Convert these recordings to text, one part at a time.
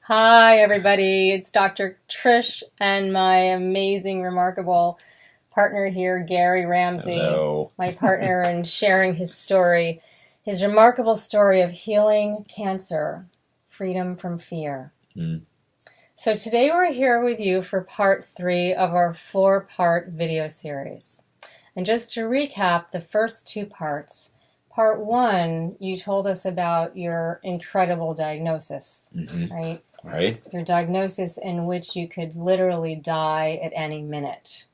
Hi, everybody. It's Dr. Trish and my amazing, remarkable partner here, Gary Ramsey. Hello. My partner in sharing his story, his remarkable story of healing cancer, freedom from fear. So today we're here with you for part 3 of our 4-part video series. And just to recap the first 2 parts, part 1, you told us about your incredible diagnosis, right? Right. Your diagnosis in which you could literally die at any minute.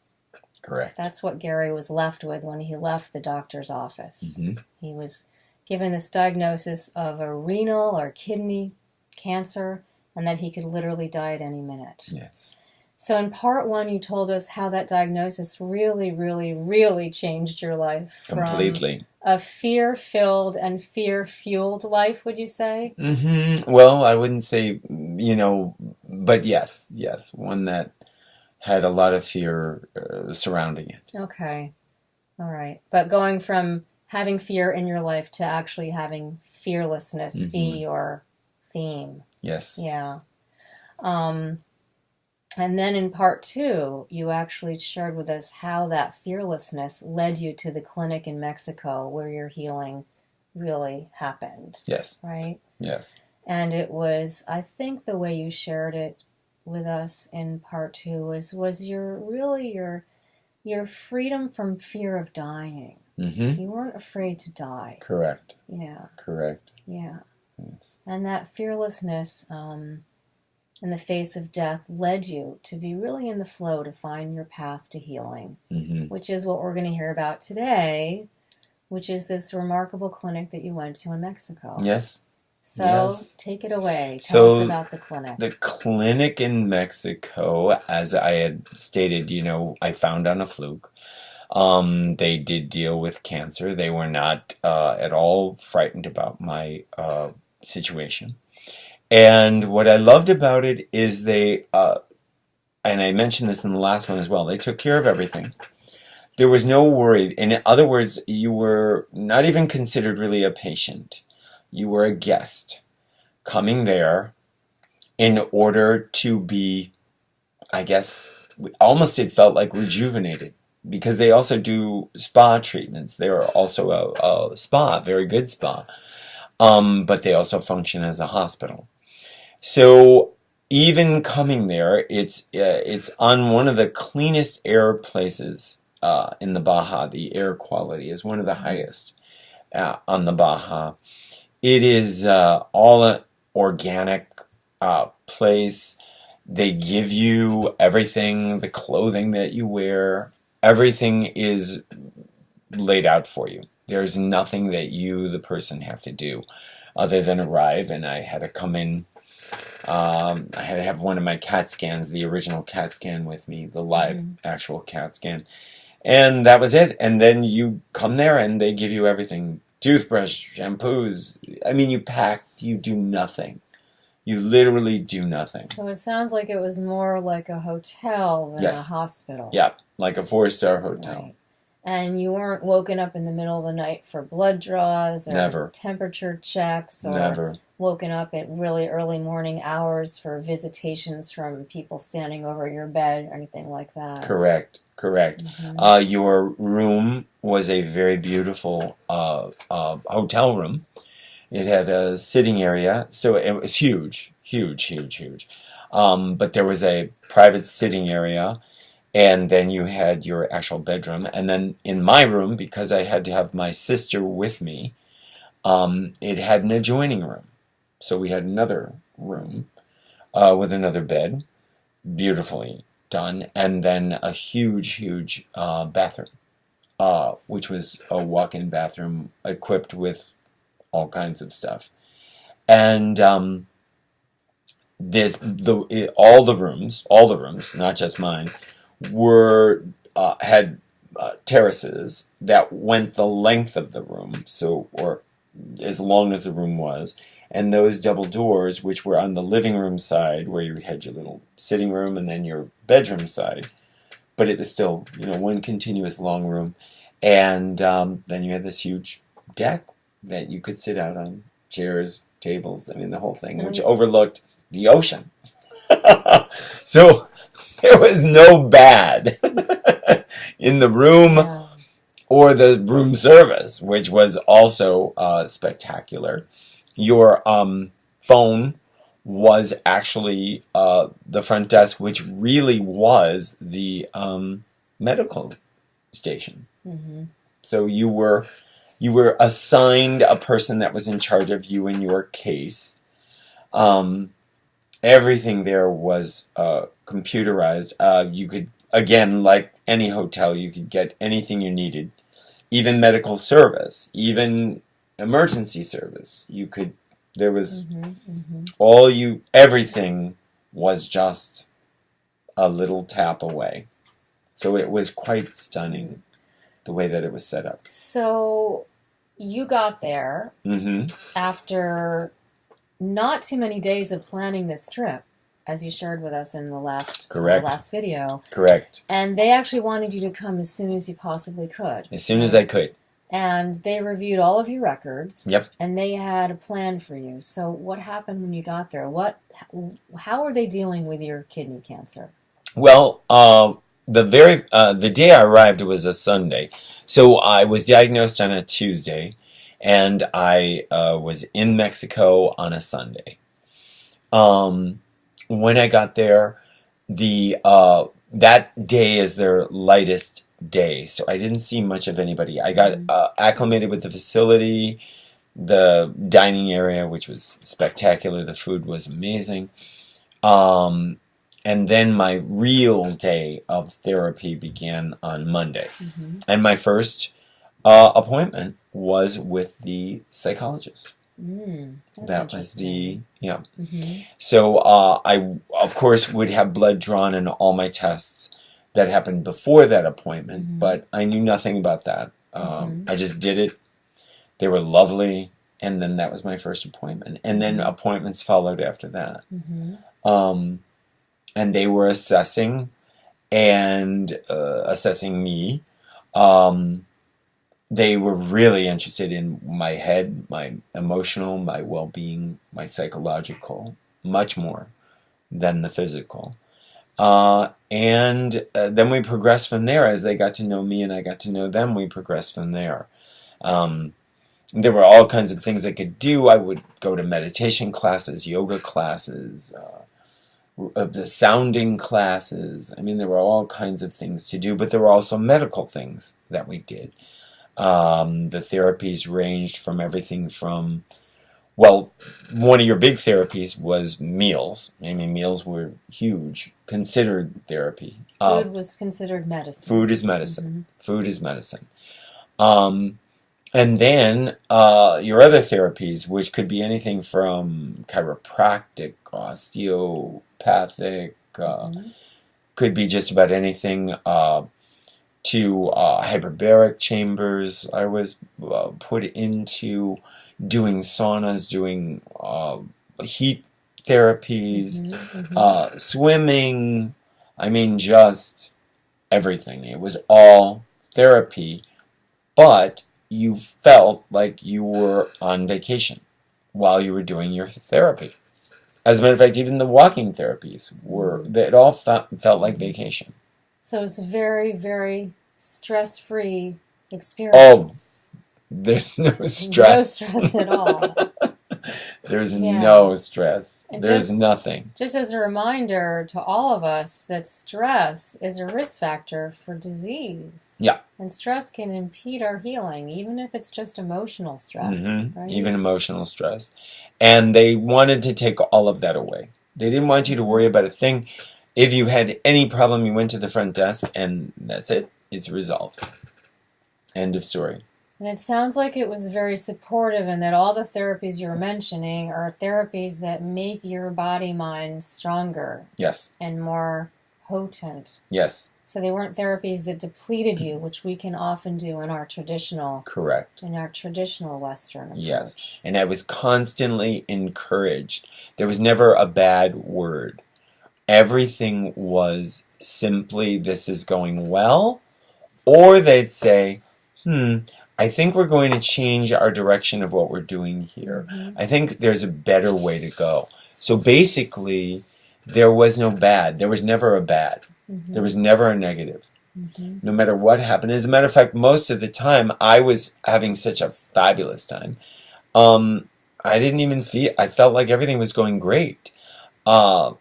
Correct. That's what Gary was left with when he left the doctor's office. He was given this diagnosis of a renal or kidney cancer, and that he could literally die at any minute. Yes. So in part 1, you told us how that diagnosis really, really, really changed your life. Completely. From a fear-filled and fear-fueled life, would you say? Well, I wouldn't say, but yes. One that had a lot of fear surrounding it. Okay. All right. But going from having fear in your life to actually having fearlessness be your theme. Yes. Yeah. And then in part 2, you actually shared with us how that fearlessness led you to the clinic in Mexico where your healing really happened. Yes. Right? Yes. And it was, I think the way you shared it with us in part 2 was your freedom from fear of dying. You weren't afraid to die. Correct. Yeah. Correct. Yeah. Yes. And that fearlessness in the face of death led you to be really in the flow to find your path to healing, which is what we're going to hear about today, which is this remarkable clinic that you went to in Mexico. Yes. So take it away. Tell us about the clinic. The clinic in Mexico, as I had stated, I found on a fluke. They did deal with cancer. They were not at all frightened about my situation. And what I loved about it is they, and I mentioned this in the last one as well, they took care of everything. There was no worry. In other words, you were not even considered really a patient. You were a guest coming there in order to be, I guess, almost it felt like rejuvenated. Because they also do spa treatments. They are also a spa, very good spa. But they also function as a hospital. So even coming there, it's on one of the cleanest air places in the Baja. The air quality is one of the highest on the Baja. It is all organic place. They give you everything, the clothing that you wear. Everything is laid out for you. There's nothing that you, the person, have to do other than arrive. And I had to come in. I had to have one of my CAT scans, the original CAT scan with me, the live actual CAT scan. And that was it. And then you come there and they give you everything. Toothbrush, shampoos. I mean, you pack, you do nothing. You literally do nothing. So it sounds like it was more like a hotel than a hospital. Yeah, like a 4-star hotel. Right. And you weren't woken up in the middle of the night for blood draws or temperature checks or woken up at really early morning hours for visitations from people standing over your bed or anything like that. Correct. Your room was a very beautiful hotel room. It had a sitting area, so it was huge. But there was a private sitting area, and then you had your actual bedroom. And then in my room, because I had to have my sister with me, it had an adjoining room. So we had another room with another bed, beautifully done, and then a huge bathroom, which was a walk-in bathroom equipped with all kinds of stuff. And all the rooms, not just mine, were had terraces that went the length of the room, or as long as the room was. And those double doors, which were on the living room side, where you had your little sitting room, and then your bedroom side, but it was still, one continuous long room. And then you had this huge deck that you could sit out on, chairs, tables, the whole thing, which overlooked the ocean. So there was no bad in the room or the room service, which was also spectacular. Your phone was actually the front desk, which really was the medical station. Mm-hmm. So you were assigned a person that was in charge of you in your case. Everything there was computerized. You could, again, like any hotel, you could get anything you needed, even medical service, even emergency service. There was everything was just a little tap away. So it was quite stunning, the way that it was set up. So you got there after not too many days of planning this trip, as you shared with us in the last video. Correct. And they actually wanted you to come as soon as you possibly could. As soon as I could. And they reviewed all of your records. Yep. And they had a plan for you. So what happened when you got there? How are they dealing with your kidney cancer? Well, the day I arrived, it was a Sunday. So I was diagnosed on a Tuesday, and I was in Mexico on a Sunday. When I got there, that day is their lightest day, so I didn't see much of anybody. I got acclimated with the facility, the dining area, which was spectacular. The food was amazing. And then my real day of therapy began on Monday. Mm-hmm. And my first appointment was with the psychologist. That was Mm-hmm. So I, of course, would have blood drawn in all my tests that happened before that appointment, but I knew nothing about that. I just did it. They were lovely, and then that was my first appointment. And then appointments followed after that. And they were assessing me. They were really interested in my head, my emotional, my well-being, my psychological, much more than the physical. And then we progressed from there. As they got to know me and I got to know them, we progressed from there. There were all kinds of things I could do. I would go to meditation classes, yoga classes, the sounding classes. I mean, there were all kinds of things to do, but there were also medical things that we did. The therapies ranged from everything from, well, one of your big therapies was meals. I mean, meals were huge, considered therapy. Food was considered medicine. Food is medicine. Food is medicine. And then your other therapies, which could be anything from chiropractic, osteopathic, could be just about anything, to hyperbaric chambers. I was put into doing saunas, doing heat therapies, swimming. I mean, just everything. It was all therapy, but you felt like you were on vacation while you were doing your therapy. As a matter of fact, even the walking therapies it all felt like vacation. So it's a very, very stress-free experience. Oh, there's no stress. No stress at all. There's no stress. And there's nothing. Just as a reminder to all of us that stress is a risk factor for disease. Yeah. And stress can impede our healing, even if it's just emotional stress. Right? Even emotional stress. And they wanted to take all of that away. They didn't want you to worry about a thing. If you had any problem, you went to the front desk, and that's it. It's resolved. End of story. And it sounds like it was very supportive, and that all the therapies you're mentioning are therapies that make your body-mind stronger. Yes. And more potent. Yes. So they weren't therapies that depleted you, which we can often do in our traditional... Correct. In our traditional Western approach. Yes. And I was constantly encouraged. There was never a bad word. Everything was simply, this is going well. Or they'd say, I think we're going to change our direction of what we're doing here. I think there's a better way to go. So basically, there was no bad. There was never a bad. There was never a negative. No matter what happened. As a matter of fact, most of the time, I was having such a fabulous time. I didn't even feel, I felt like everything was going great. I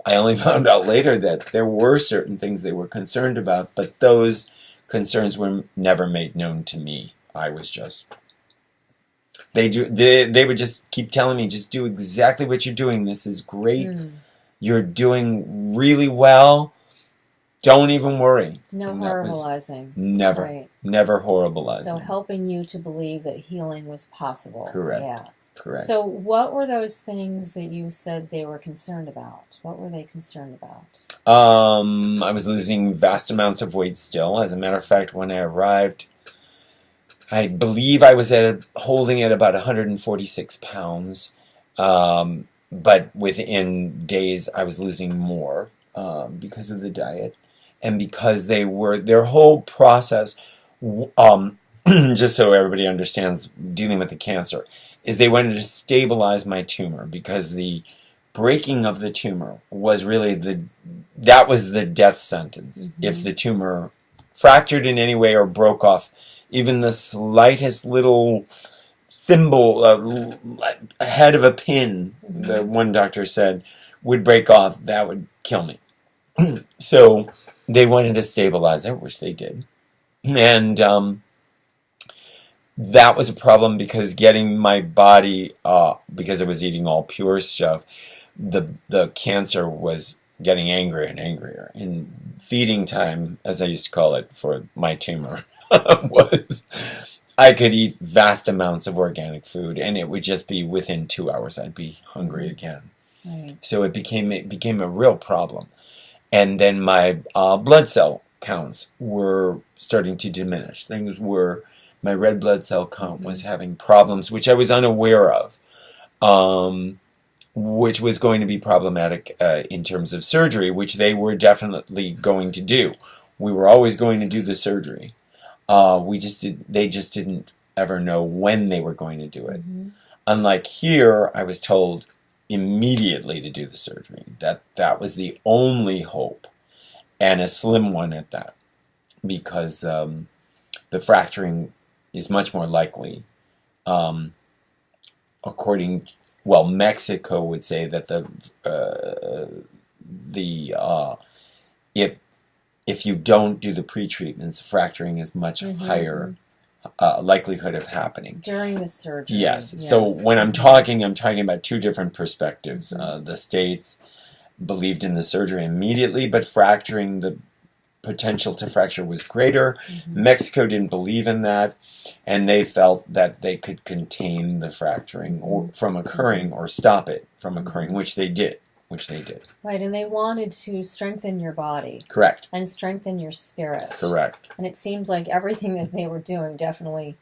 only found out later that there were certain things they were concerned about, but those concerns were never made known to me. I was just, they would just keep telling me, just do exactly what you're doing. This is great. You're doing really well. Don't even worry. No horribilizing. Never. Right. Never horribilizing. So helping you to believe that healing was possible. Correct. Yeah. Correct. So what were those things that you said they were concerned about? What were they concerned about? I was losing vast amounts of weight still. As a matter of fact, when I arrived, I believe I was holding at about 146 pounds. But within days, I was losing more because of the diet. And because their whole process, just so everybody understands dealing with the cancer, is they wanted to stabilize my tumor, because the breaking of the tumor was really that was the death sentence. If the tumor fractured in any way or broke off, even the slightest little thimble, a head of a pin, the one doctor said, would break off, that would kill me. So they wanted to stabilize it, which they did. And that was a problem, because getting my body, because I was eating all pure stuff, the cancer was getting angrier and angrier. And feeding time, as I used to call it for my tumor, was I could eat vast amounts of organic food, and it would just be within 2 hours I'd be hungry again. Right. So it became a real problem. And then my blood cell counts were starting to diminish. My red blood cell count was having problems, which I was unaware of, which was going to be problematic in terms of surgery, which they were definitely going to do. We were always going to do the surgery. They just didn't ever know when they were going to do it. Unlike here, I was told immediately to do the surgery. That was the only hope, and a slim one at that, because the fracturing is much more likely. Mexico would say that if you don't do the pre-treatments, fracturing is much higher likelihood of happening during the surgery. Yes. So when I'm talking about two different perspectives. The states believed in the surgery immediately, but the potential to fracture was greater. Mexico didn't believe in that, and they felt that they could contain the fracturing from occurring, or stop it from occurring, which they did. Right, and they wanted to strengthen your body. Correct. And strengthen your spirit. Correct. And it seems like everything that they were doing definitely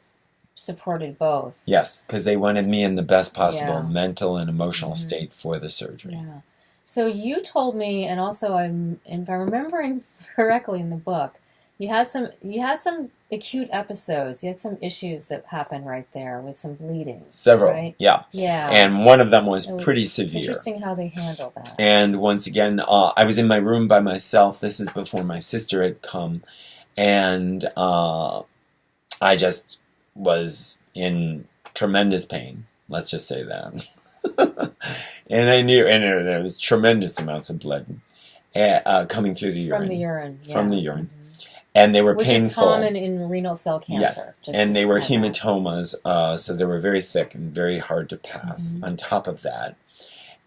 supported both. Yes, because they wanted me in the best possible mental and emotional state for the surgery. Yeah. So you told me, and also if I'm remembering correctly in the book, you had some acute episodes. You had some issues that happened right there with some bleeding. Several, right? Yeah. And one of them was pretty severe. Interesting how they handled that. And once again, I was in my room by myself. This is before my sister had come, and I just was in tremendous pain. Let's just say that. And I knew, and there was tremendous amounts of blood coming through the urine. From the urine. Yeah. From the urine. And they were Which painful. Which is common in renal cell cancer. Yes, and they were hematomas, so they were very thick and very hard to pass on top of that.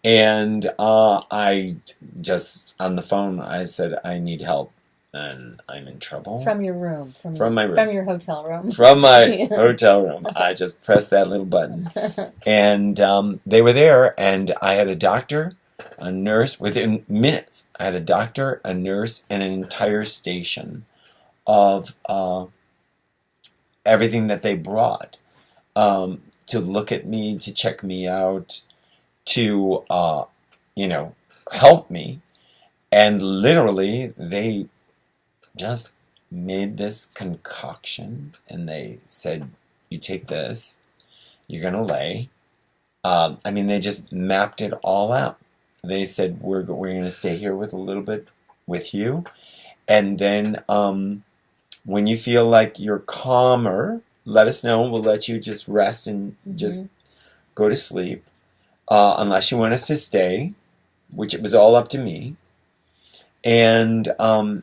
And I just, on the phone, I said, I need help, and I'm in trouble. From your room. From my room. From your hotel room. From my hotel room. I just pressed that little button. And they were there, and I had a doctor, a nurse, within minutes. I had a doctor, a nurse, and an entire station of everything that they brought to look at me, to check me out, to help me. And literally they just made this concoction, and they said, you take this, you're gonna lay. They just mapped it all out. they said, we're going to stay here with a little bit with you. And then when you feel like you're calmer, let us know. We'll let you just rest and just go to sleep. Unless you want us to stay, which it was all up to me. And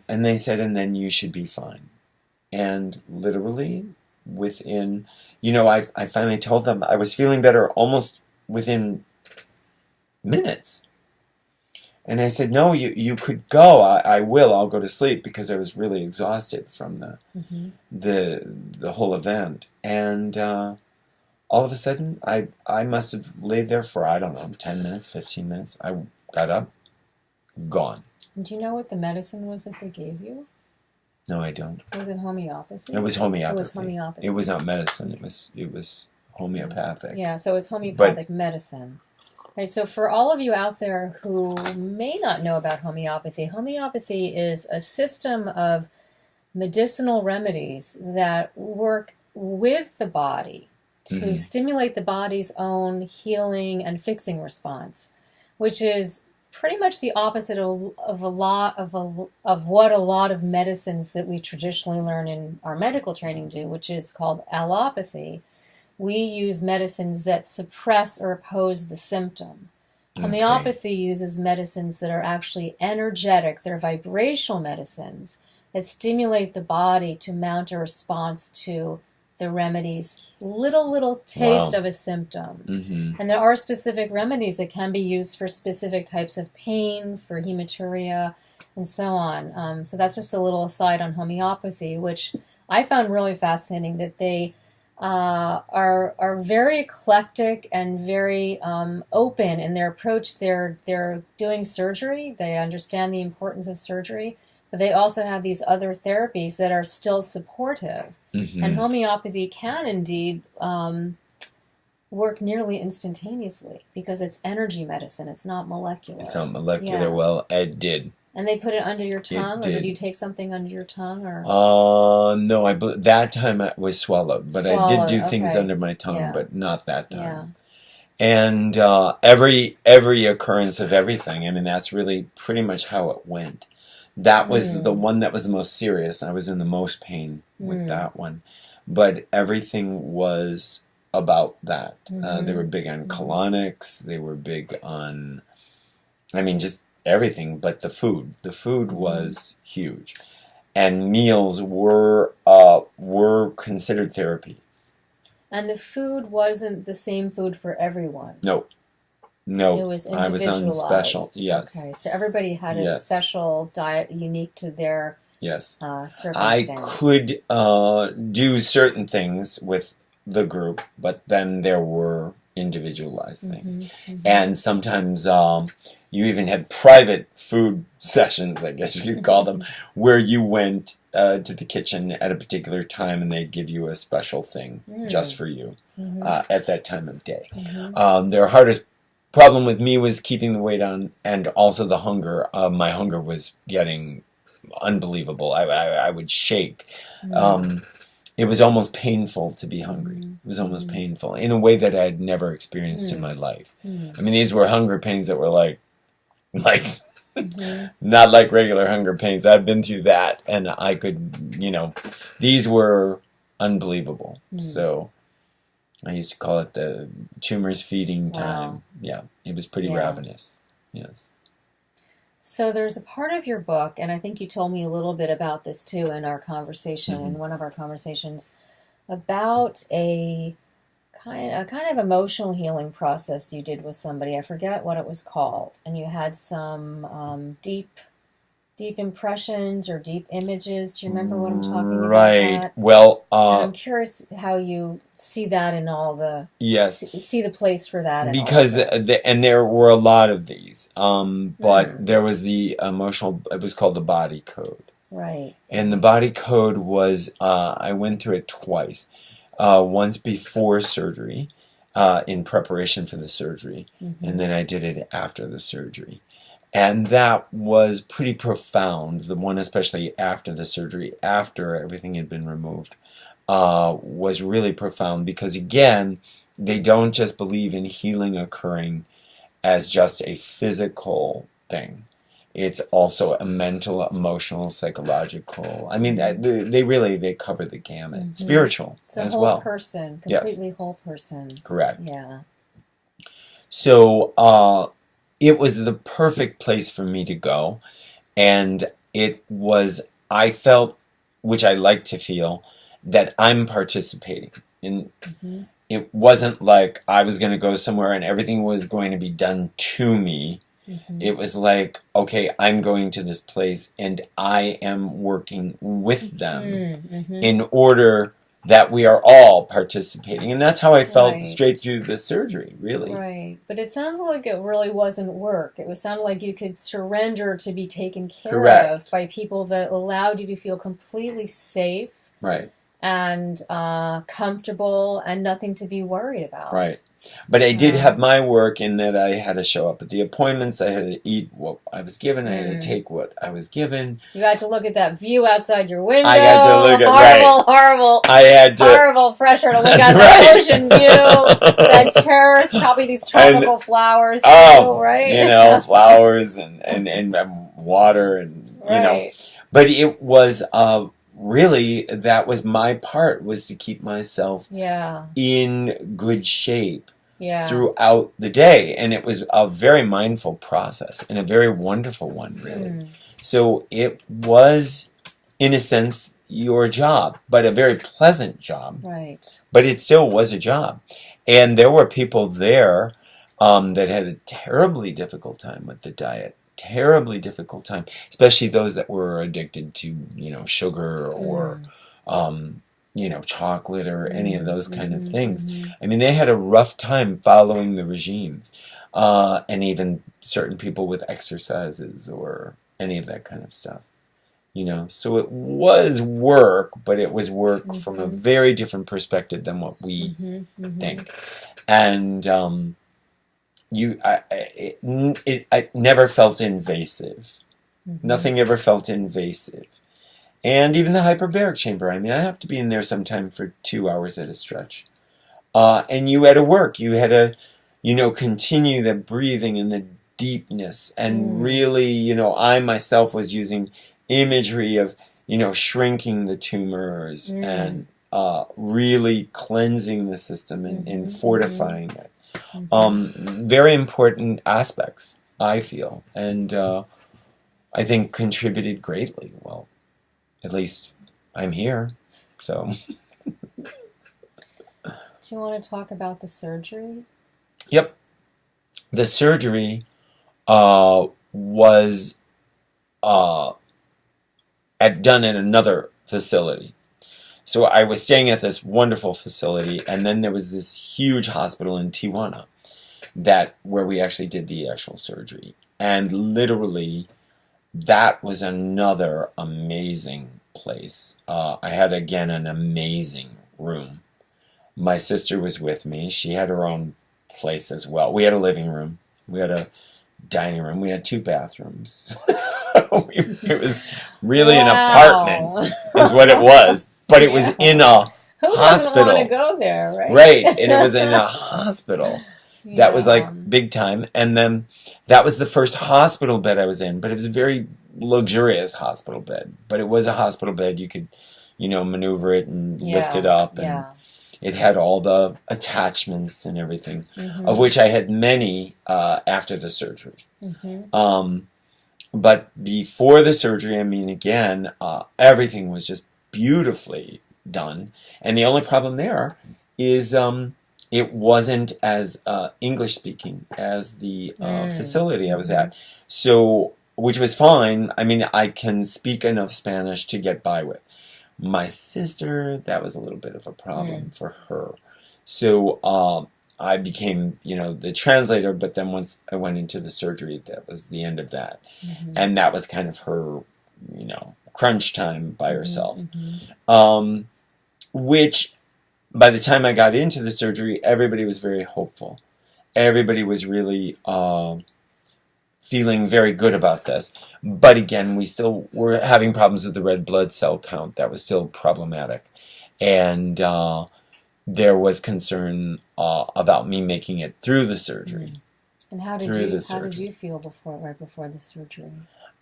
they said, and then you should be fine. And literally within, I finally told them I was feeling better almost within minutes. And I said, no, you could go. I will. I'll go to sleep, because I was really exhausted from the whole event. And all of a sudden, I must have laid there for, 10 minutes, 15 minutes. I got up, gone. Do you know what the medicine was that they gave you? No, I don't. Was it homeopathy? It was homeopathy. It was homeopathy. It was not medicine. It was homeopathic. Yeah, so it's homeopathic medicine. Right, so for all of you out there who may not know about homeopathy, homeopathy is a system of medicinal remedies that work with the body to stimulate the body's own healing and fixing response, which is pretty much the opposite of what a lot of medicines that we traditionally learn in our medical training do, which is called allopathy. We use medicines that suppress or oppose the symptom. Homeopathy uses medicines that are actually energetic. They're vibrational medicines that stimulate the body to mount a response to the remedy's little taste of a symptom. And there are specific remedies that can be used for specific types of pain, for hematuria, and so on. So that's just a little aside on homeopathy, which I found really fascinating, that they are very eclectic and very open in their approach. They're doing surgery. They understand the importance of surgery, but they also have these other therapies that are still supportive. And homeopathy can indeed work nearly instantaneously, because it's energy medicine. It's not molecular. It's not molecular. Yeah. Well, it did. And they put it under your tongue, or did you take something under your tongue? Or no, that time I was swallowed, but I did do things under my tongue, but not that time. Yeah. And every occurrence of everything, I mean, that's really pretty much how it went. That was the one that was the most serious. I was in the most pain with that one. But everything was about that. They were big on colonics. They were big on, just everything. But the food. The food was huge. And meals were considered therapy. And the food wasn't the same food for everyone. No, it was I was on special. Yes. Okay, so everybody had a special diet unique to their circumstance. I could do certain things with the group, but then there were individualized things. And sometimes you even had private food sessions, I guess you could call them, where you went to the kitchen at a particular time and they'd give you a special thing just for you at that time of day. Their hardest problem with me was keeping the weight on, and also the hunger. My hunger was getting unbelievable. I would shake. It was almost painful to be hungry. It was almost painful in a way that I had never experienced in my life. These were hunger pains that were like not like regular hunger pains. I've been through that, and I could, these were unbelievable. So I used to call it the tumor's feeding time. Wow. Yeah, it was pretty ravenous. Yes. So there's a part of your book, and I think you told me a little bit about this too in our conversation, in one of our conversations, about a kind of emotional healing process you did with somebody. I forget what it was called, and you had some deep impressions or deep images. Do you remember what I'm talking about? Right. Well, and I'm curious how you see that in all the see the place for that. Because and there were a lot of these, but there was the emotional. It was called the body code. Right. And the body code was I went through it twice. Once before surgery, in preparation for the surgery, and then I did it after the surgery. And that was pretty profound. The one especially after the surgery, after everything had been removed, was really profound because, again, they don't just believe in healing occurring as just a physical thing. It's also a mental, emotional, psychological. I mean, they cover the gamut. Spiritual as well. It's a whole person, completely whole person. Correct. Yeah. So it was the perfect place for me to go. And I felt, which I like to feel, that I'm participating. It wasn't like I was going to go somewhere and everything was going to be done to me. It was like, okay, I'm going to this place and I am working with them in order that we are all participating. And that's how I felt straight through the surgery, really. Right. But it sounds like it really wasn't work. It sounded like you could surrender to be taken care of by people that allowed you to feel completely safe. Right. And comfortable and nothing to be worried about. Right. But I did have my work in that I had to show up at the appointments. I had to eat what I was given. I had to take what I was given. You had to look at that view outside your window. I had to look at horrible pressure to look at the ocean view. That terrace, probably these tropical flowers. Right? You know, flowers and water and you know. But it was really, that was my part, was to keep myself in good shape throughout the day. And it was a very mindful process and a very wonderful one, really. So it was, in a sense, your job, but a very pleasant job. Right. But it still was a job. And there were people there that had a terribly difficult time with the diet. Terribly difficult time, especially those that were addicted to, sugar or, chocolate or any of those kind of things. I mean, they had a rough time following the regimes, and even certain people with exercises or any of that kind of stuff. So it was work, but it was work from a very different perspective than what we think. And I never felt invasive. Nothing ever felt invasive. And even the hyperbaric chamber, I mean, I have to be in there sometime for 2 hours at a stretch. And you had to work. You had to, continue the breathing and the deepness. And really, I myself was using imagery of, shrinking the tumors and really cleansing the system and fortifying it. Very important aspects, I feel, and I think contributed greatly. Well, at least I'm here, so. Do you want to talk about the surgery? Yep. The surgery was done at another facility. So I was staying at this wonderful facility, and then there was this huge hospital in Tijuana where we actually did the actual surgery. And literally, that was another amazing place. I had, again, an amazing room. My sister was with me. She had her own place as well. We had a living room. We had a dining room. We had 2 bathrooms. It was really an apartment, is what it was. But it was in a Who hospital. Who doesn't want to go there, right? Right, and it was in a hospital. That was like big time. And then that was the first hospital bed I was in, but it was a very luxurious hospital bed. But it was a hospital bed. You could, maneuver it and lift it up. And it had all the attachments and everything, of which I had many after the surgery. But before the surgery, I mean, again, everything was just beautifully done. And the only problem there is it wasn't as English speaking as the facility I was at. So, which was fine. I mean, I can speak enough Spanish to get by with. My sister, that was a little bit of a problem for her. So I became, the translator, but then once I went into the surgery, that was the end of that. And that was kind of her, crunch time by herself. Which, by the time I got into the surgery, everybody was very hopeful. Everybody was really feeling very good about this. But again, we still were having problems with the red blood cell count. That was still problematic. And there was concern about me making it through the surgery. And how did you feel right before the surgery?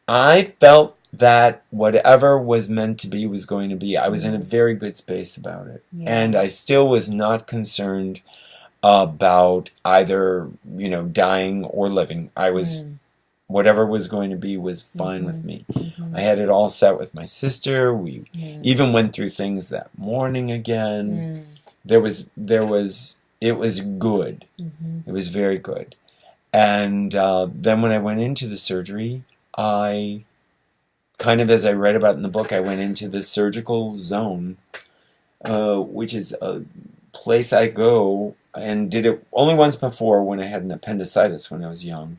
I felt that whatever was meant to be was going to be. I was in a very good space about it. Yeah. And I still was not concerned about either, dying or living. I was, whatever was going to be was fine with me. I had it all set with my sister. We even went through things that morning again. It was good. It was very good. And then when I went into the surgery, I kind of, as I read about in the book, I went into the surgical zone, which is a place I go and did it only once before when I had an appendicitis when I was young.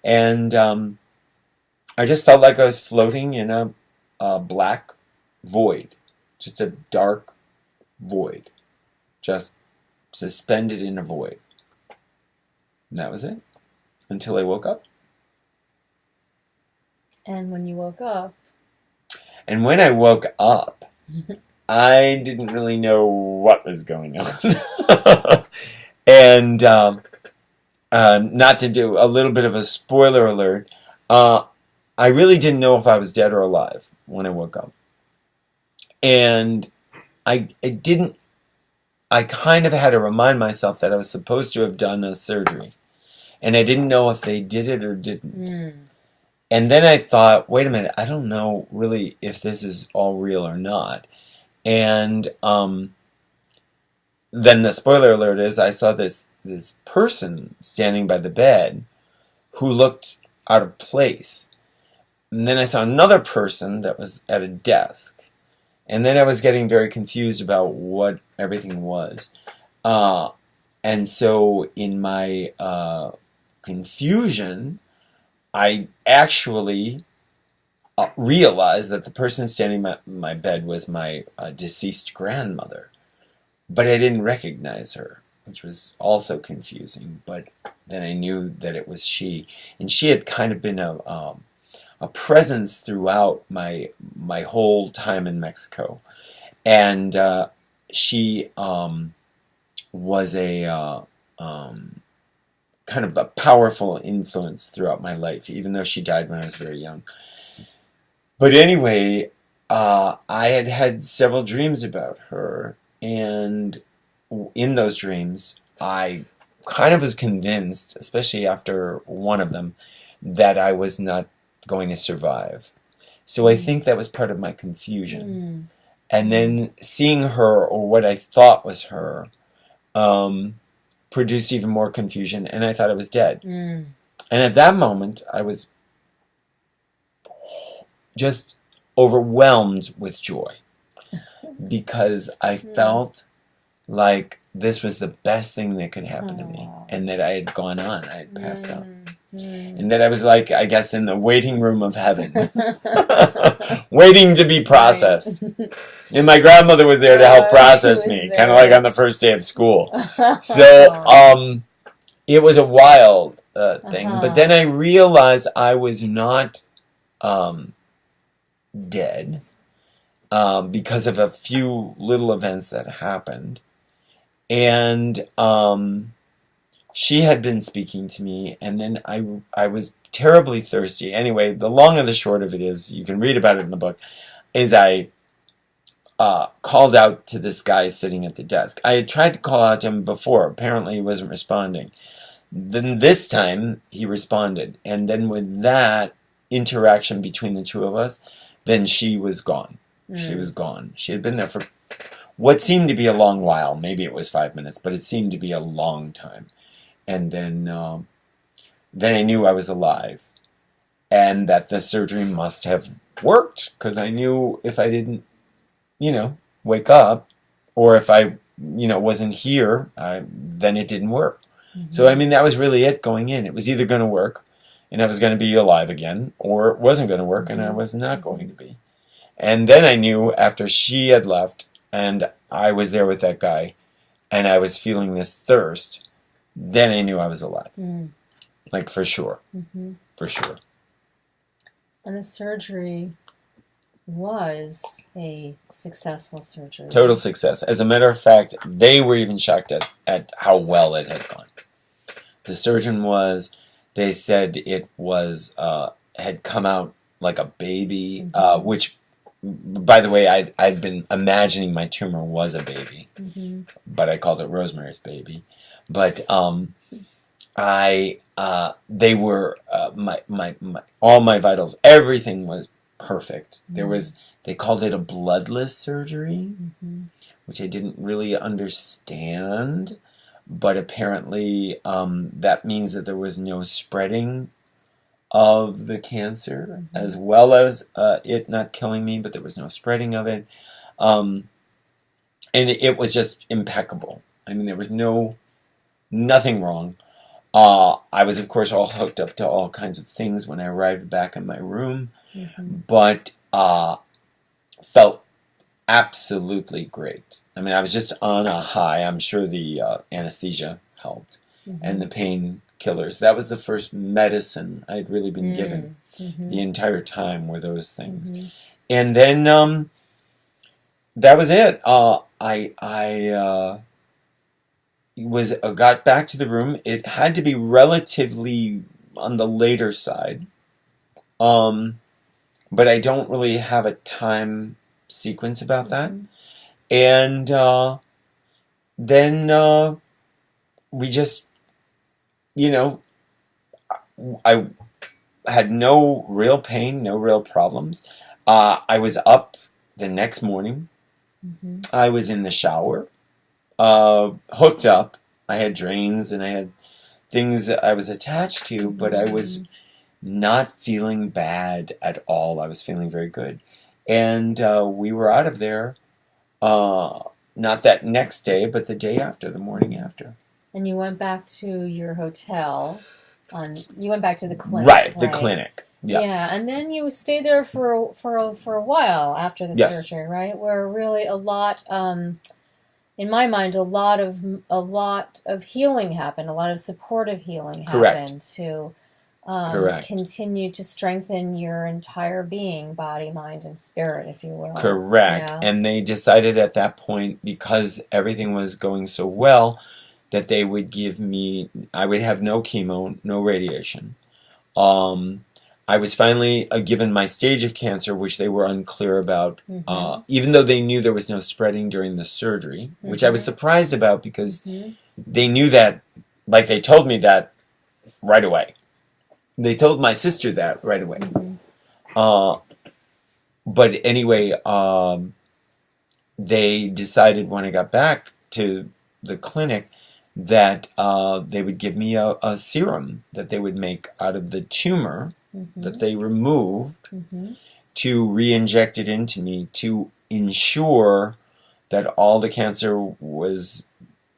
And I just felt like I was floating in a black void, just a dark void, just suspended in a void. And that was it, until I woke up. And when you woke up? And when I woke up, I didn't really know what was going on. And not to do a little bit of a spoiler alert, I really didn't know if I was dead or alive when I woke up. And I kind of had to remind myself that I was supposed to have done a surgery. And I didn't know if they did it or didn't. And then I thought, wait a minute, I don't know really if this is all real or not. And then the spoiler alert is I saw this person standing by the bed who looked out of place. And then I saw another person that was at a desk. And then I was getting very confused about what everything was. And so in my confusion, I actually realized that the person standing by my bed was my deceased grandmother. But I didn't recognize her, which was also confusing. But then I knew that it was she. And she had kind of been a presence throughout my whole time in Mexico. And she was a kind of a powerful influence throughout my life, even though she died when I was very young. But anyway, I had had several dreams about her, and in those dreams, I kind of was convinced, especially after one of them, that I was not going to survive. So I think that was part of my confusion. And then seeing her, or what I thought was her, produced even more confusion, and I thought I was dead. And at that moment, I was just overwhelmed with joy, because I felt like this was the best thing that could happen to me, and that I had gone on, I had passed out. And that I was like, I guess, in the waiting room of heaven, waiting to be processed. And my grandmother was there to help process me, kind of like on the first day of school. So it was a wild thing. But then I realized I was not dead because of a few little events that happened. And she had been speaking to me, and then I was terribly thirsty. Anyway, the long and the short of it is, you can read about it in the book, is I called out to this guy sitting at the desk. I had tried to call out to him before. Apparently he wasn't responding. Then this time he responded. And then with that interaction between the two of us, then she was gone. She was gone. She had been there for what seemed to be a long while. Maybe it was 5 minutes, but it seemed to be a long time. And then I knew I was alive, and that the surgery must have worked, because I knew if I didn't, wake up, or if I, wasn't here, then it didn't work. So, that was really it going in. It was either going to work, and I was going to be alive again, or it wasn't going to work, and I was not going to be. And then I knew after she had left, and I was there with that guy, and I was feeling this thirst, then I knew I was alive. Like, for sure. For sure. And the surgery was a successful surgery. Total success. As a matter of fact, they were even shocked at how well it had gone. The surgeon was, They said it was had come out like a baby, which, by the way, I'd been imagining my tumor was a baby, but I called it Rosemary's Baby. But they were my all my vitals, everything was perfect. They called it a bloodless surgery, which I didn't really understand, but apparently that means that there was no spreading of the cancer, as well as it not killing me, but there was no spreading of it, and it was just impeccable. I mean, there was nothing wrong. I was, of course, all hooked up to all kinds of things when I arrived back in my room, but felt absolutely great. I mean, I was just on a high. I'm sure the anesthesia helped, and the painkillers. That was the first medicine I'd really been given the entire time, were those things. And then that was it. I got back to the room. It had to be relatively on the later side, but I don't really have a time sequence about that. And then we just, I had no real pain, no real problems. I was up the next morning. I was in the shower, hooked up. I had drains and I had things I was attached to, but I was not feeling bad at all. I was feeling very good. And we were out of there, not that next day, but the day after, the morning after. And you went back to your hotel. You went back to the clinic. Right, the clinic. Yeah. Yeah, and then you stayed there for a while after the surgery, right? Where really a lot, in my mind, a lot of healing happened, a lot of supportive healing happened to continue to strengthen your entire being, body, mind, and spirit, if you will. Correct. Yeah. And they decided at that point, because everything was going so well, that they would give me, I would have no chemo, no radiation. I was finally given my stage of cancer, which they were unclear about, even though they knew there was no spreading during the surgery, which I was surprised about because they knew that, like they told me that right away. They told my sister that right away. But anyway, they decided when I got back to the clinic that they would give me a serum that they would make out of the tumor that they removed to re-inject it into me to ensure that all the cancer was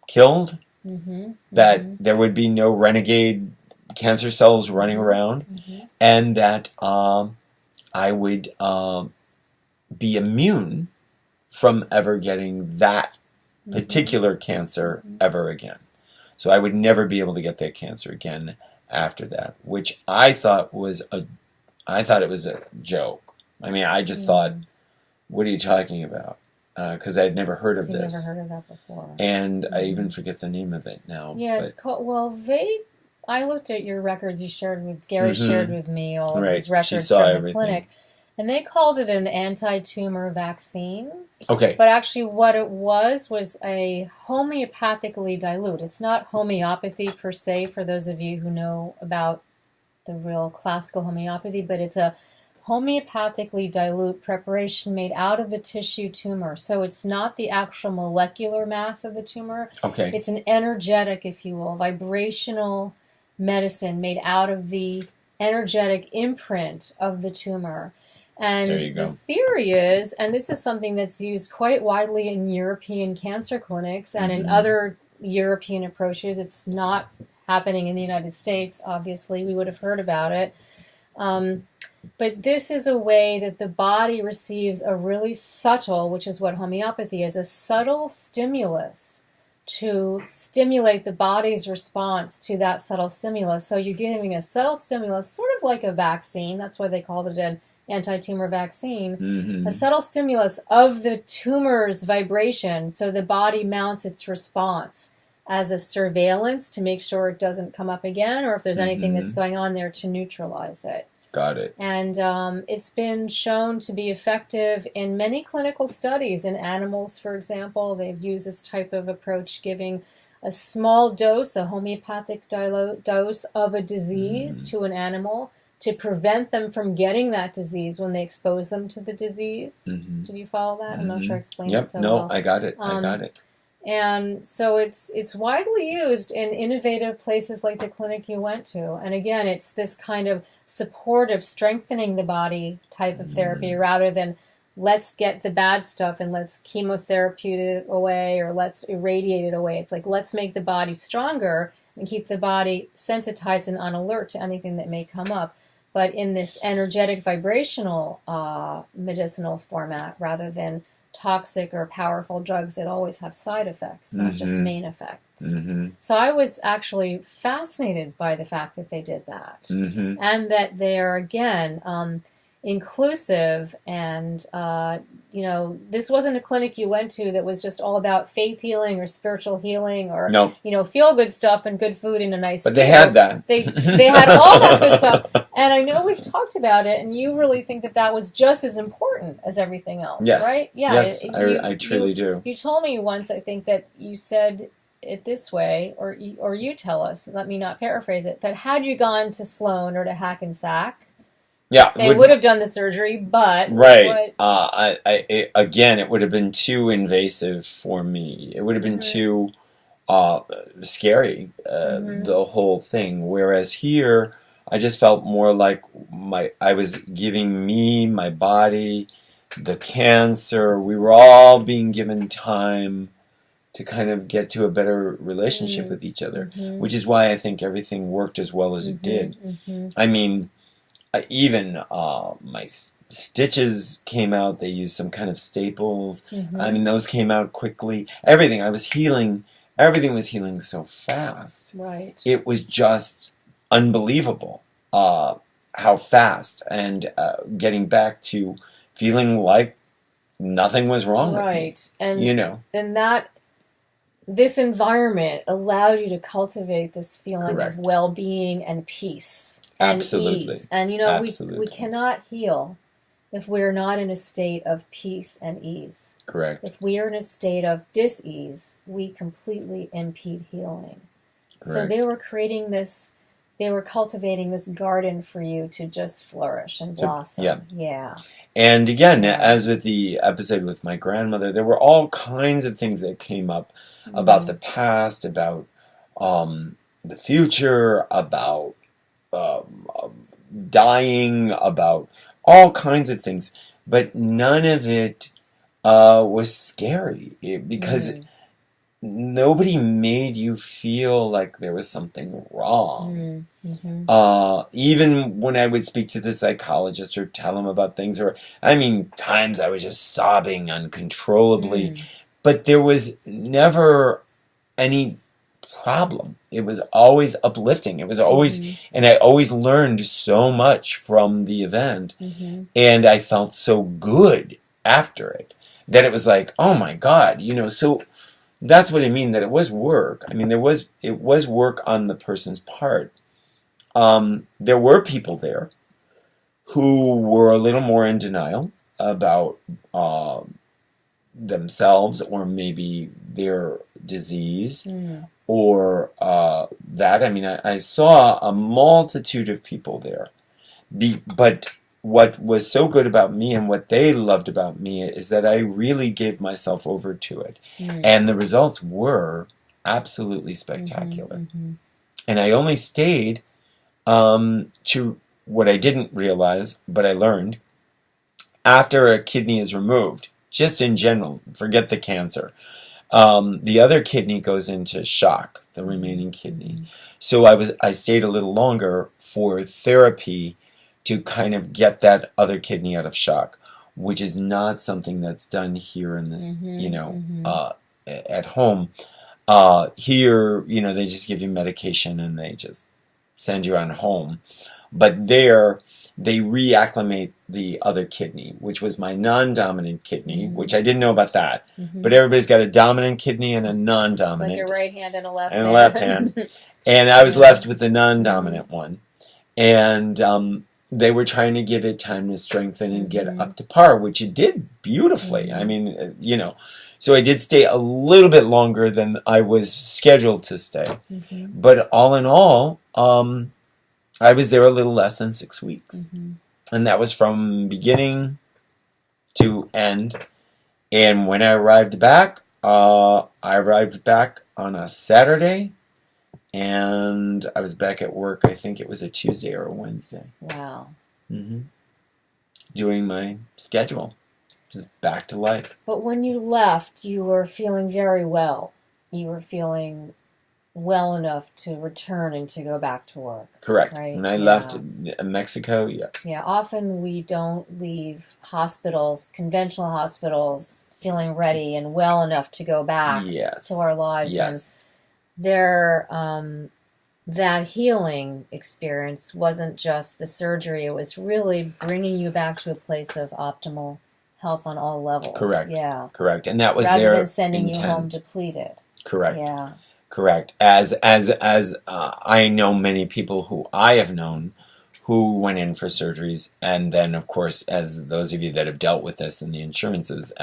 killed, that there would be no renegade cancer cells running around, and that I would be immune from ever getting that particular cancer ever again. So I would never be able to get that cancer again after that, which I thought it was a joke. I mean, I just thought, what are you talking about? Because I had never heard of this. Never heard of that before. And I even forget the name of it now. Yeah, it's called, I looked at your records you shared with, Gary shared with me all of his records from the clinic. And they called it an anti-tumor vaccine. Okay. But actually what it was a homeopathically dilute. It's not homeopathy per se, for those of you who know about the real classical homeopathy, but it's a homeopathically dilute preparation made out of a tissue tumor. So it's not the actual molecular mass of the tumor. Okay. It's an energetic, if you will, vibrational medicine made out of the energetic imprint of the tumor. And the theory is, and this is something that's used quite widely in European cancer clinics and in other European approaches. It's not happening in the United States, obviously. We would have heard about it. But this is a way that the body receives a really subtle, which is what homeopathy is, a subtle stimulus to stimulate the body's response to that subtle stimulus. So you're giving a subtle stimulus, sort of like a vaccine. That's why they called it an anti-tumor vaccine, a subtle stimulus of the tumor's vibration, so the body mounts its response as a surveillance to make sure it doesn't come up again, or if there's anything that's going on there to neutralize it. Got it. And it's been shown to be effective in many clinical studies. In animals, for example, they've used this type of approach, giving a small dose, a homeopathic dose of a disease to an animal to prevent them from getting that disease when they expose them to the disease. Did you follow that? I'm not sure I explained it so well. I got it. I got it. And so it's widely used in innovative places like the clinic you went to. And again, it's this kind of supportive, strengthening the body type of therapy rather than let's get the bad stuff and let's chemotherapy it away or let's irradiate it away. It's like, let's make the body stronger and keep the body sensitized and on alert to anything that may come up, but in this energetic, vibrational, medicinal format rather than toxic or powerful drugs that always have side effects, not just main effects. So I was actually fascinated by the fact that they did that and that they're, again, inclusive and, this wasn't a clinic you went to that was just all about faith healing or spiritual healing or, feel good stuff and good food and a nice But they had that. They had all that good stuff. And I know we've talked about it, and you really think that that was just as important as everything else, right? Yeah, yes, I truly do. You told me once, I think, that you said it this way, or you tell us, let me not paraphrase it, that had you gone to Sloan or to Hackensack, they would have done the surgery, but... Right. Again, it would have been too invasive for me. It would have been too scary, the whole thing. Whereas here, I just felt more like I was giving me, my body, the cancer. We were all being given time to kind of get to a better relationship with each other, which is why I think everything worked as well as it did. I mean... even my stitches came out. They used some kind of staples. I mean, those came out quickly. Everything. I was healing. Everything was healing so fast. Right. It was just unbelievable how fast. And getting back to feeling like nothing was wrong with me. Right. And that... this environment allowed you to cultivate this feeling of well-being and peace. Absolutely. Ease. And we cannot heal if we're not in a state of peace and ease. Correct. If we are in a state of dis-ease, we completely impede healing. Correct. So they were cultivating this garden for you to just flourish and blossom. Yeah. And again, as with the episode with my grandmother, there were all kinds of things that came up about the past, about the future, about dying, about all kinds of things, but none of it was scary because nobody made you feel like there was something wrong. Even when I would speak to the psychologist or tell him about things, times I was just sobbing uncontrollably, but there was never any problem. It was always uplifting. It was always, and I always learned so much from the event, and I felt so good after it that it was like, oh my God, so that's what I mean, that it was work. I mean, it was work on the person's part. There were people there who were a little more in denial about themselves or maybe their disease or that. I mean, I saw a multitude of people there. But what was so good about me and what they loved about me is that I really gave myself over to it. And the results were absolutely spectacular. And I only stayed to what I didn't realize, but I learned, after a kidney is removed, just in general, forget the cancer, the other kidney goes into shock, the remaining kidney. So I stayed a little longer for therapy to kind of get that other kidney out of shock, which is not something that's done here in this, at home. Here, they just give you medication and they just send you on home. But there, they reacclimate the other kidney, which was my non-dominant kidney, which I didn't know about that. But everybody's got a dominant kidney and a non-dominant. Like your right hand and a left and hand. a left hand. And I was left with the non-dominant one. And they were trying to give it time to strengthen and get up to par, which it did beautifully. I mean, you know. So I did stay a little bit longer than I was scheduled to stay. But all in all, I was there a little less than 6 weeks. And that was from beginning to end. And when I arrived back on a Saturday. And I was back at work, I think it was a Tuesday or a Wednesday. Wow. Doing my schedule. Just back to life. But when you left, you were feeling very well. You were feeling well enough to return and to go back to work. Correct. Right? And I left Mexico, Yeah, often we don't leave hospitals, conventional hospitals, feeling ready and well enough to go back to our lives. Yes. And that healing experience wasn't just the surgery. It was really bringing you back to a place of optimal health on all levels. Correct. Yeah. Correct. And that was rather their than sending intent. you home depleted. Correct. Yeah. Correct. As I know many people who I have known who went in for surgeries, and then of course, as those of you that have dealt with this and the insurances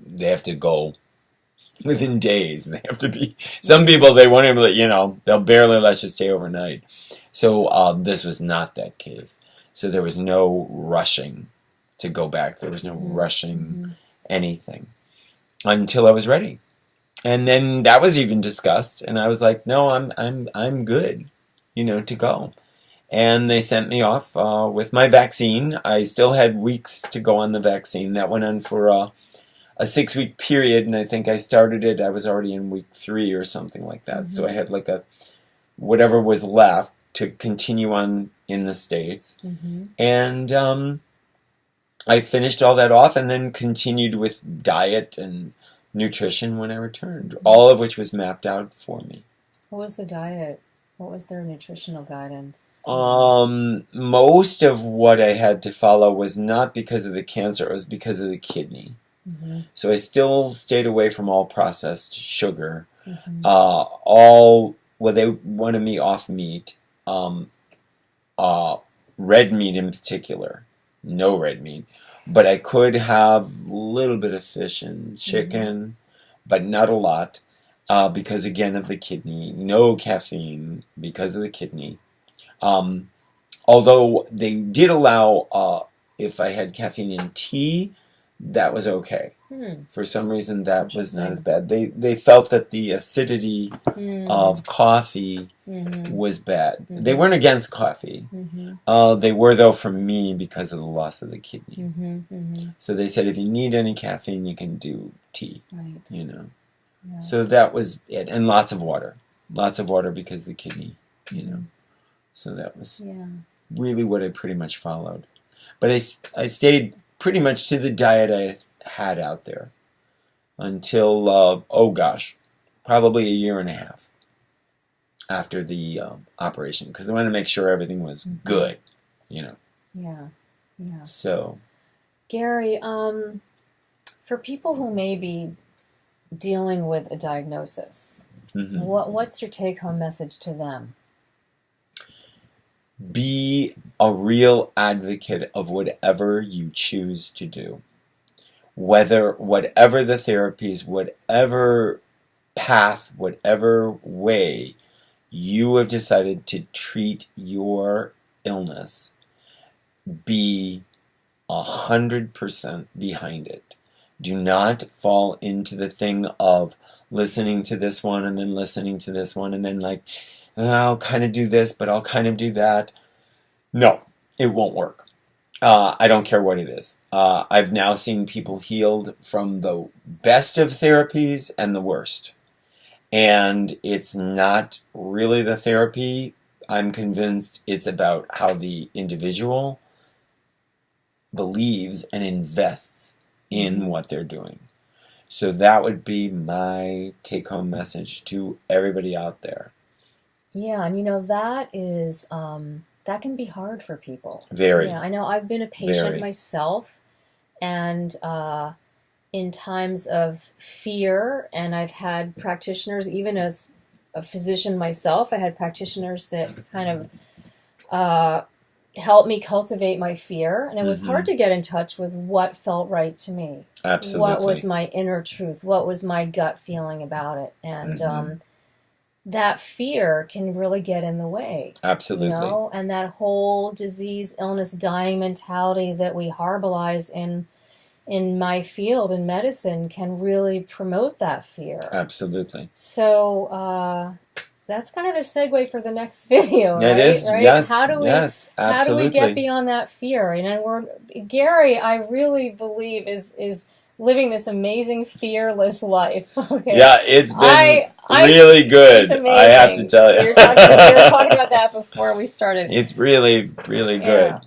they have to go within days. They have to be. Some people they won't even, they'll barely let you stay overnight. So this was not that case. So there was no rushing to go back. There was no rushing anything until I was ready. And then that was even discussed, and I was like, "No, I'm good, to go." And they sent me off with my vaccine. I still had weeks to go on the vaccine. That went on for a 6-week period, and I think I started it. I was already in week 3 or something like that. So I had like whatever was left to continue on in the States, and I finished all that off, and then continued with diet and nutrition when I returned, all of which was mapped out for me. What was the diet? What was their nutritional guidance? Most of what I had to follow was not because of the cancer, it was because of the kidney. So I still stayed away from all processed sugar. They wanted me off meat, red meat in particular, no red meat. But I could have a little bit of fish and chicken, but not a lot, because again of the kidney. No caffeine because of the kidney. Although they did allow, if I had caffeine in tea, that was okay. For some reason, that was not as bad. They felt that the acidity of coffee was bad. They weren't against coffee. They were, though, for me because of the loss of the kidney. So they said, if you need any caffeine, you can do tea. Right. Yeah. So that was it. And lots of water. Lots of water because of the kidney, So that was really what I pretty much followed. But I stayed pretty much to the diet I had out there until, probably a year and a half after the operation, because I wanted to make sure everything was good, Yeah. So, Gary, for people who may be dealing with a diagnosis, what's your take-home message to them? Be a real advocate of whatever you choose to do. Whatever the therapies, whatever path, whatever way you have decided to treat your illness, be 100% behind it. Do not fall into the thing of listening to this one and then listening to this one and then I'll kind of do this, but I'll kind of do that. No, it won't work. I don't care what it is. I've now seen people healed from the best of therapies and the worst. And it's not really the therapy. I'm convinced it's about how the individual believes and invests in what they're doing. So that would be my take-home message to everybody out there. Yeah, and that is that can be hard for people. Very. Yeah, I know I've been a patient Very. myself, and in times of fear, and I've had practitioners, even as a physician myself, I had practitioners that kind of helped me cultivate my fear, and it was hard to get in touch with what felt right to me. Absolutely. What was my inner truth? What was my gut feeling about it? And that fear can really get in the way. Absolutely. You know? And that whole disease, illness, dying mentality that we harborize in my field in medicine can really promote that fear. Absolutely. So that's kind of a segue for the next video, right? It is, right? yes. How do we, yes, absolutely. How do we get beyond that fear? And Gary, I really believe is living this amazing fearless life. Okay? Yeah, it's been really good. It's amazing. I have to tell you. We were talking about that before we started. It's really, really good.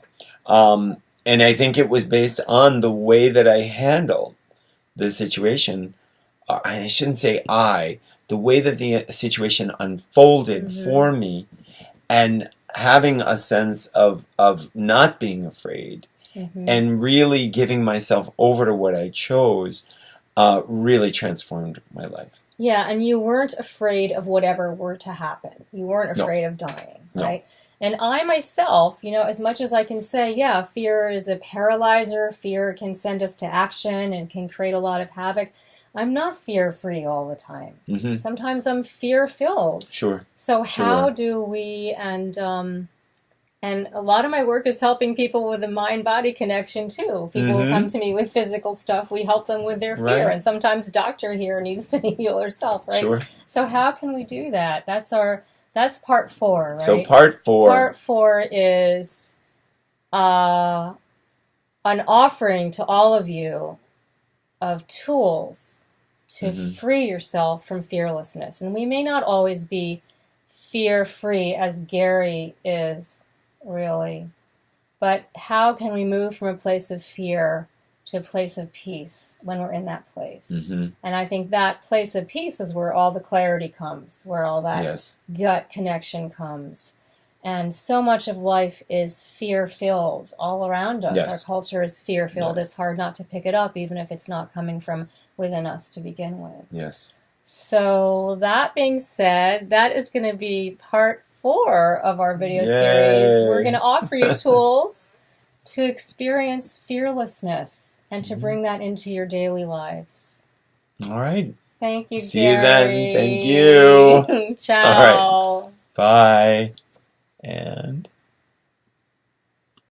Yeah. And I think it was based on the way that I handled the situation. I shouldn't say the way that the situation unfolded for me, and having a sense of not being afraid and really giving myself over to what I chose really transformed my life. Yeah, and you weren't afraid of whatever were to happen. You weren't afraid of dying, right? And I myself, you know, as much as I can say, yeah, fear is a paralyzer, fear can send us to action and can create a lot of havoc. I'm not fear-free all the time. Sometimes I'm fear-filled. Sure. So how do we, and a lot of my work is helping people with the mind-body connection too. People who come to me with physical stuff, we help them with their fear. And sometimes doctor here needs to heal herself, right? Sure. So how can we do that? That's part 4, right? So part 4. Part 4 is an offering to all of you of tools to free yourself from fearlessness. And we may not always be fear-free as Gary is, really. But how can we move from a place of fear to a place of peace when we're in that place? And I think that place of peace is where all the clarity comes, where all that gut connection comes. And so much of life is fear-filled all around us. Our culture is fear-filled. It's hard not to pick it up, even if it's not coming from within us to begin with. So that being said, that is going to be part 4 of our video series. We're going to offer you tools to experience fearlessness and to bring that into your daily lives. All right. Thank you, See Gary. you then. Thank you. Ciao. All right. Bye. And...